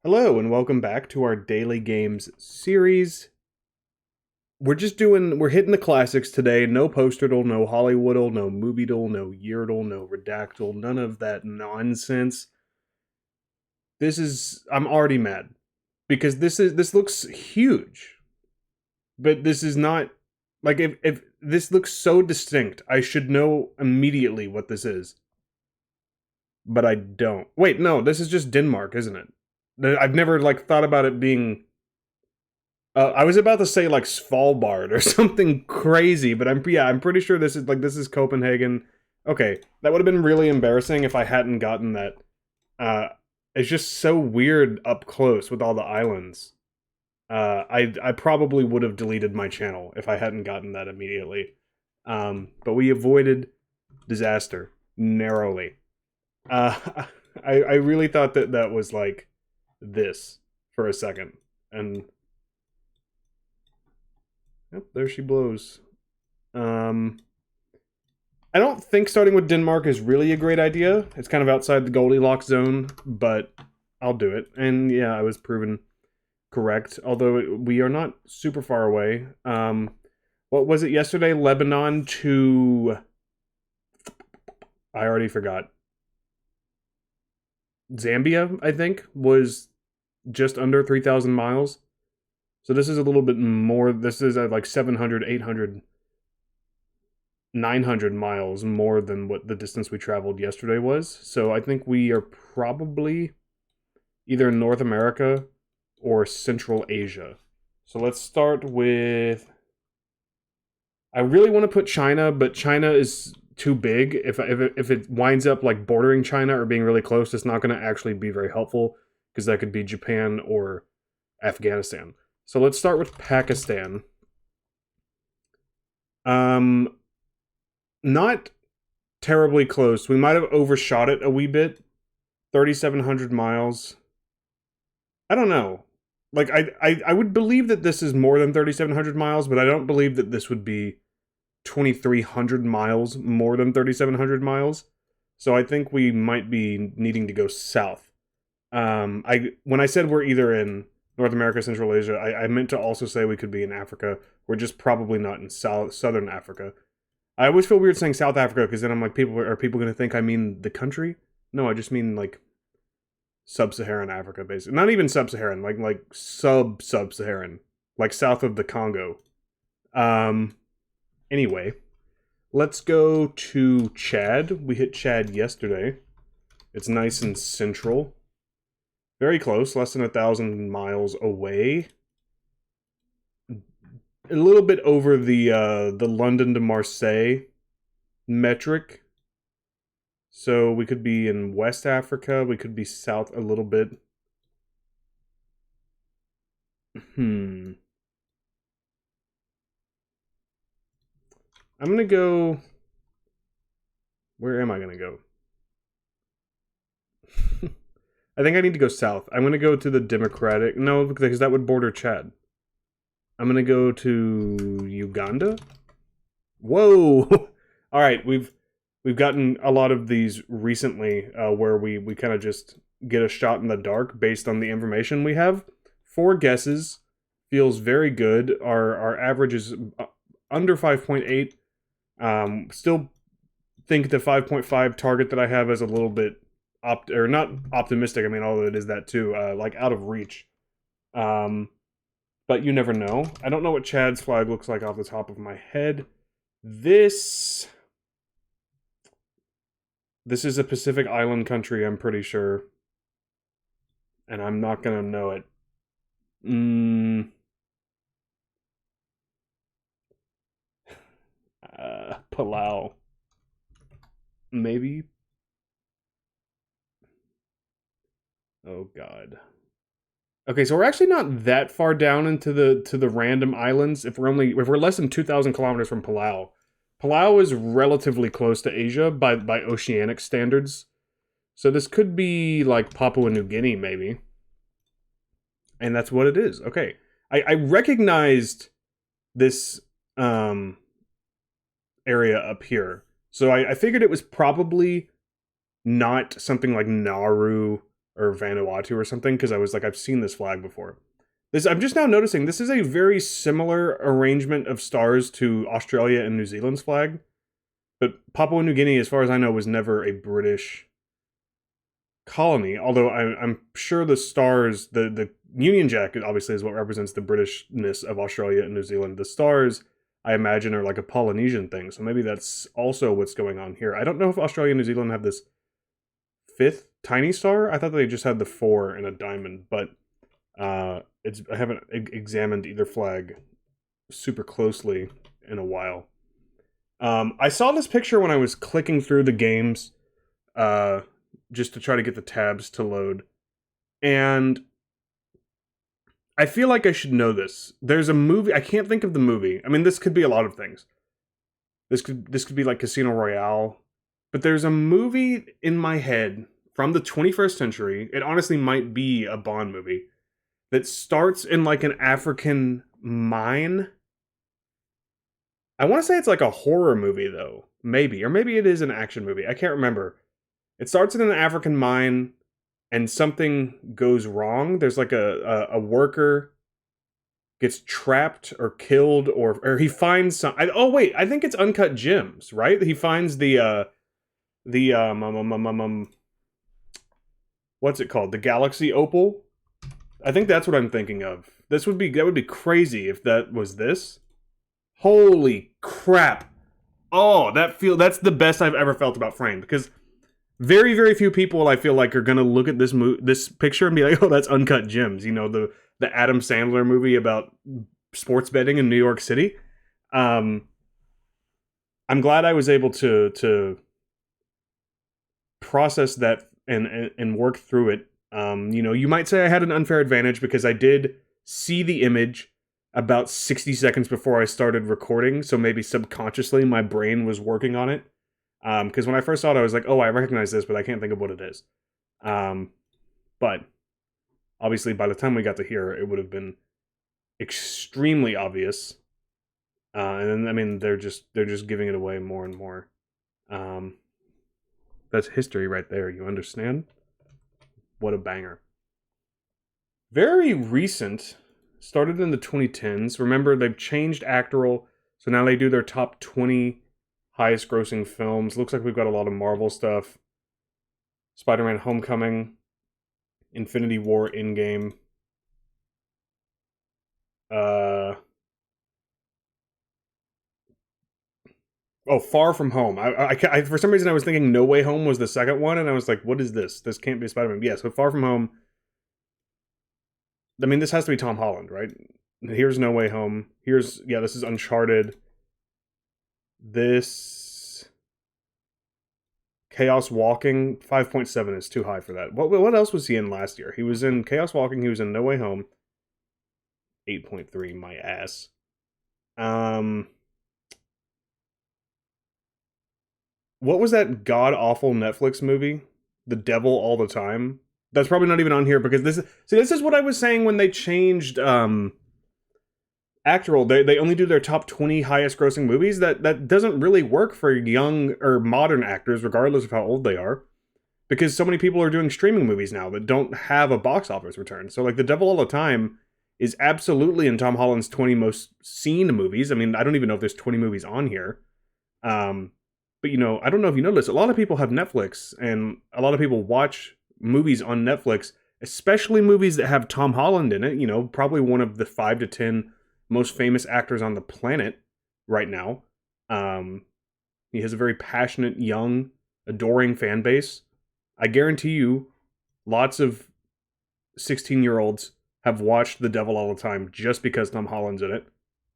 Hello and welcome back to our daily games series. We're hitting the classics today. No Posterdle, no Hollywoodle, no Moviedle, no Yeardle, no Redactyl, none of that nonsense. I'm already mad because this looks huge. But this is not like if this looks so distinct, I should know immediately what this is. But I don't. Wait, no, this is just Denmark, isn't it? I've never thought about it being. I was about to say like Svalbard or something crazy, but I'm pretty sure this is Copenhagen. Okay, that would have been really embarrassing if I hadn't gotten that. Uh, it's just so weird up close with all the islands. I probably would have deleted my channel if I hadn't gotten that immediately. But we avoided disaster narrowly. Uh, I really thought that was like this for a second, and yep, there she blows. Um, I don't think starting with Denmark is really a great idea. It's kind of outside the Goldilocks zone, but I'll do it. And yeah, I was proven correct, although we are not super far away. What was it yesterday? Lebanon to... I already forgot. Zambia, I think, was just under 3,000 miles. So this is a little bit more. This is at like 700, 800, 900 miles more than what the distance we traveled yesterday was. So I think we are probably either in North America or Central Asia. So let's start with... I really want to put China, but China is too big. If it winds up like bordering China or being really close, it's not going to actually be very helpful because that could be Japan or Afghanistan. So let's start with Pakistan. Not terribly close. We might have overshot it a wee bit. 3,700 miles. I don't know. Like, I would believe that this is more than 3,700 miles, but I don't believe that this would be 2,300 miles more than 3,700 miles. So I think we might be needing to go south. When I said we're either in North America, Central Asia, I meant to also say we could be in Africa. We're just probably not in Southern Africa. I always feel weird saying South Africa because then I'm like, are people going to think I mean the country? No, I just mean like sub-Saharan Africa, basically. Not even sub-Saharan, like sub-Saharan, like south of the Congo. Anyway, let's go to Chad. We hit Chad yesterday. It's nice and central. Very close, less than 1,000 miles away. A little bit over the London to Marseille metric. So we could be in West Africa. We could be south a little bit. I'm going to go... Where am I going to go? I think I need to go south. I'm going to go to the Democratic... No, because that would border Chad. I'm going to go to Uganda. Whoa! All right, we've gotten a lot of these recently where we kind of just get a shot in the dark based on the information we have. 4 guesses feels very good. Our average is under 5.8. Still think the 5.5 target that I have is a little bit not optimistic. I mean, although it is that too, like out of reach. But you never know. I don't know what Chad's flag looks like off the top of my head. This is a Pacific Island country, I'm pretty sure. And I'm not gonna know it. Palau. Maybe. Oh god. Okay, so we're actually not that far down into the random islands. If we're less than 2,000 kilometers from Palau. Palau is relatively close to Asia by oceanic standards. So this could be like Papua New Guinea, maybe. And that's what it is. Okay. I recognized this area up here. So I figured it was probably not something like Nauru or Vanuatu or something, because I was like, I've seen this flag before. I'm just now noticing this is a very similar arrangement of stars to Australia and New Zealand's flag, but Papua New Guinea, as far as I know, was never a British colony. Although I'm sure the stars, the Union Jack, obviously is what represents the Britishness of Australia and New Zealand. The stars, I imagine, are like a Polynesian thing, so maybe that's also what's going on here. I don't know if Australia and New Zealand have this 5th tiny star. I thought they just had the 4 and a diamond, but I haven't examined either flag super closely in a while. I saw this picture when I was clicking through the games, just to try to get the tabs to load, and I feel like I should know this. There's a movie, I can't think of the movie. I mean, this could be a lot of things. This could be like Casino Royale, but there's a movie in my head from the 21st century. It honestly might be a Bond movie that starts in like an African mine. I want to say it's like a horror movie though, maybe, or maybe it is an action movie. I can't remember. It starts in an African mine, and something goes wrong. There's like a worker gets trapped or killed, or he finds some. I think it's Uncut Gems, right? He finds the what's it called? The Galaxy Opal. I think that's what I'm thinking of. That would be crazy if that was this. Holy crap! Oh, that's the best I've ever felt about Frame, because very, very few people, I feel like, are gonna look at this picture and be like, "Oh, that's Uncut Gems." You know, the Adam Sandler movie about sports betting in New York City. I'm glad I was able to process that and work through it. You know, you might say I had an unfair advantage because I did see the image about 60 seconds before I started recording, so maybe subconsciously my brain was working on it. Because when I first saw it, I was like, oh, I recognize this, but I can't think of what it is. But obviously, by the time we got to here, it would have been extremely obvious. And then, I mean, they're just giving it away more and more. That's history right there. You understand? What a banger. Very recent. Started in the 2010s. Remember, they've changed Actorle, so now they do their top 20 highest grossing films. Looks like we've got a lot of Marvel stuff. Spider-Man Homecoming, Infinity War Endgame. Far From Home. I for some reason I was thinking No Way Home was the second one, and I was like, what is this? This can't be Spider-Man. Yeah, so Far From Home. I mean, this has to be Tom Holland, right? Here's No Way Home. This is Uncharted. This Chaos Walking, 5.7 is too high for that. What else was he in last year? He was in Chaos Walking, he was in No Way Home. 8.3, my ass. What was that god-awful Netflix movie? The Devil All the Time? That's probably not even on here because this is what I was saying when they changed Actorle. They only do their top 20 highest grossing movies. That doesn't really work for young or modern actors, regardless of how old they are. Because so many people are doing streaming movies now that don't have a box office return. So like The Devil All the Time is absolutely in Tom Holland's 20 most seen movies. I mean, I don't even know if there's 20 movies on here. But you know, I don't know if you know this, a lot of people have Netflix and a lot of people watch movies on Netflix, especially movies that have Tom Holland in it, you know, probably one of the 5 to 10 most famous actors on the planet right now. He has a very passionate, young, adoring fan base. I guarantee you, lots of 16-year-olds have watched The Devil All the Time just because Tom Holland's in it.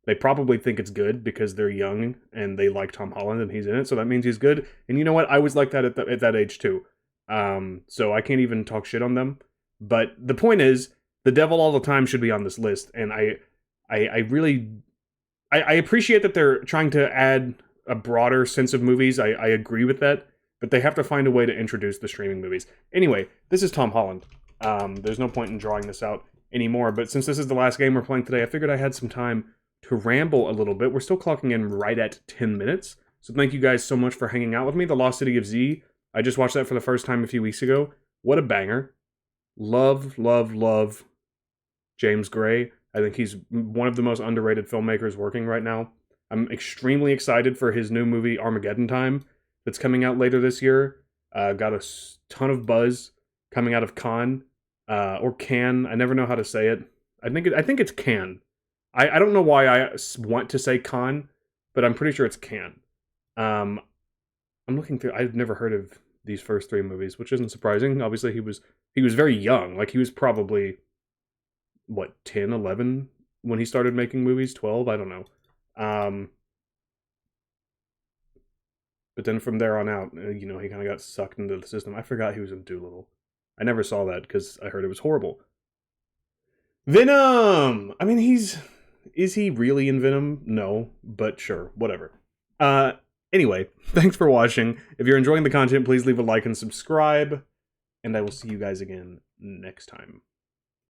They probably think it's good because they're young and they like Tom Holland and he's in it, so that means he's good. And you know what? I was like that at that age too. So I can't even talk shit on them. But the point is, The Devil All the Time should be on this list, and I really appreciate that they're trying to add a broader sense of movies. I agree with that, but they have to find a way to introduce the streaming movies. Anyway, this is Tom Holland. There's no point in drawing this out anymore, but since this is the last game we're playing today, I figured I had some time to ramble a little bit. We're still clocking in right at 10 minutes, so thank you guys so much for hanging out with me. The Lost City of Z, I just watched that for the first time a few weeks ago. What a banger. love, love, love James Gray. I think he's one of the most underrated filmmakers working right now. I'm extremely excited for his new movie Armageddon Time that's coming out later this year. Got a ton of buzz coming out of Cannes, or Cannes. I never know how to say it. I think it's Cannes. I don't know why I want to say Cannes, but I'm pretty sure it's Cannes. I'm looking through. I've never heard of these first three movies, which isn't surprising. Obviously, he was very young. Like, he was probably, what, 10, 11 when he started making movies? 12? I don't know. But then from there on out, he kind of got sucked into the system. I forgot he was in Dolittle. I never saw that because I heard it was horrible. Venom! I mean, is he really in Venom? No, but sure, whatever. Anyway, thanks for watching. If you're enjoying the content, please leave a like and subscribe, and I will see you guys again next time.